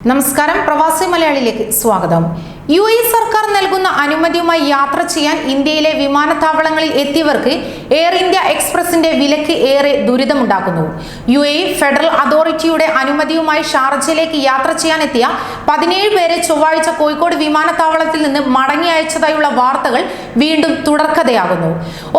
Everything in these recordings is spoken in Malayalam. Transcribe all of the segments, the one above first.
നമസ്കാരം, പ്രവാസി മലയാളിയിലേക്ക് സ്വാഗതം. UAE സർക്കാർ നൽകുന്ന അനുമതിയുമായി യാത്ര ചെയ്യാൻ ഇന്ത്യയിലെ വിമാനത്താവളങ്ങളിൽ എത്തിയവർക്ക് എയർ ഇന്ത്യ എക്സ്പ്രസിന്റെ വിലക്ക് ഏറെ ദുരിതമുണ്ടാക്കുന്നു. UAE ഫെഡറൽ അതോറിറ്റിയുടെ അനുമതിയുമായി ഷാർജയിലേക്ക് യാത്ര ചെയ്യാനെത്തിയ 17 പേരെ ചൊവ്വാഴ്ച കോഴിക്കോട് വിമാനത്താവളത്തിൽ നിന്ന് മടങ്ങി അയച്ചതായുള്ള വാർത്തകൾ വീണ്ടും തുടർക്കഥയാകുന്നു.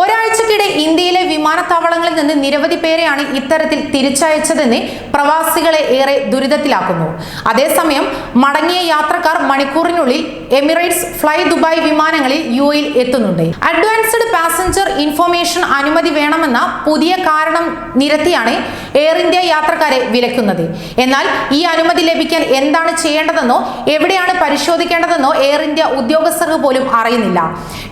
ഒരാഴ്ചക്കിടെ ഇന്ത്യയിലെ വിമാനത്താവളങ്ങളിൽ നിന്ന് നിരവധി പേരെയാണ് ഇത്തരത്തിൽ തിരിച്ചയച്ചതെന്ന് പ്രവാസികളെ ഏറെ ദുരിതത്തിലാക്കുന്നു. അതേസമയം മടങ്ങിയ യാത്രക്കാർ മണിക്കൂറിനുള്ളിൽ എമിറേറ്റ്സ് ഫ്ലൈ ദുബായ് വിമാനങ്ങളിൽ UAE എത്തുന്നുണ്ട്. അഡ്വാൻസ്ഡ് പാസഞ്ചർ ഇൻഫർമേഷൻ അനുമതി വേണമെന്ന പുതിയ കാരണം നിരത്തിയാണ് എയർ ഇന്ത്യ യാത്രക്കാരെ വിലക്കുന്നത്. എന്നാൽ ഈ അനുമതി ലഭിക്കാൻ എന്താണ് ചെയ്യേണ്ടതെന്നോ എവിടെയാണ് പരിശോധിക്കേണ്ടതെന്നോ എയർ ഇന്ത്യ ഉദ്യോഗസ്ഥർക്ക് പോലും അറിയുന്നില്ല.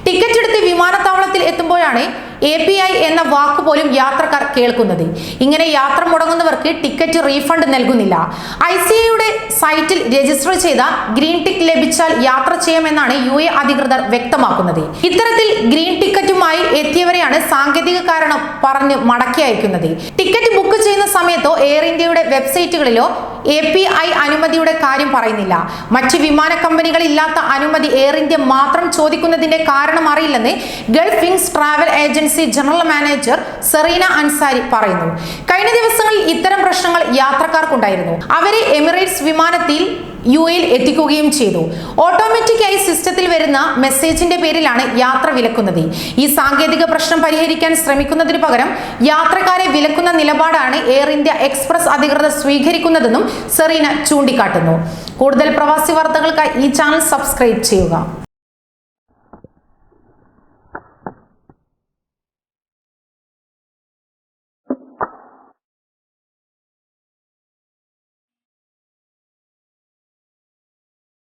ടിക്കറ്റ് എടുത്ത് വിമാനത്താവളത്തിൽ എത്തുമ്പോഴാണ് API എന്ന വാക്ക് പോലും യാത്രക്കാർ കേൾക്കുന്നത്. ഇങ്ങനെ യാത്ര മുടങ്ങുന്നവർക്ക് ടിക്കറ്റ് റീഫണ്ട് നൽകുന്നില്ല. ICAയുടെ സൈറ്റിൽ രജിസ്റ്റർ ചെയ്ത ഗ്രീൻ ടിക്ക് ലഭിച്ചാൽ യാത്ര ചെയ്യാമെന്നാണ് UAE അധികൃതർ വ്യക്തമാക്കുന്നത്. ഇത്തരത്തിൽ ഗ്രീൻ ടിക്കറ്റുമായി എത്തിയവരെയാണ് സാങ്കേതിക കാരണം പറഞ്ഞ് മടക്കി അയക്കുന്നത്. ടിക്കറ്റ് ബുക്ക് ചെയ്യുന്ന സമയത്തോ എയർ ഇന്ത്യയുടെ വെബ്സൈറ്റുകളിലോ API അനുമതിയുടെ കാര്യം പറയുന്നില്ല. മറ്റ് വിമാന കമ്പനികളില്ലാത്ത അനുമതി എയർ ഇന്ത്യ മാത്രം ചോദിക്കുന്നതിന്റെ കാരണം അറിയില്ലെന്ന് Gulf wings travel agency general manager Serena Ansari പറയുന്നു. കഴിഞ്ഞ ദിവസങ്ങളിൽ ഇത്തരം പ്രശ്നങ്ങൾ യാത്രക്കാർക്കുണ്ടായിരുന്നു. അവരെ എമിറേറ്റ്സ് വിമാനത്തിൽ UAE എത്തിക്കുകയും ചെയ്തു. ഓട്ടോമാറ്റിക്കായി സിസ്റ്റത്തിൽ വരുന്ന മെസ്സേജിന്റെ പേരിലാണ് യാത്ര വിലക്കുന്നത്. ഈ സാങ്കേതിക പ്രശ്നം പരിഹരിക്കാൻ ശ്രമിക്കുന്നതിന് പകരം യാത്രക്കാരെ വിലക്കുന്ന നിലപാടാണ് എയർ ഇന്ത്യ എക്സ്പ്രസ് അധികൃതർ സ്വീകരിക്കുന്നതെന്നും സെറീന ചൂണ്ടിക്കാട്ടുന്നു. കൂടുതൽ പ്രവാസി വാർത്തകൾക്കായി ഈ ചാനൽ സബ്സ്ക്രൈബ് ചെയ്യുക.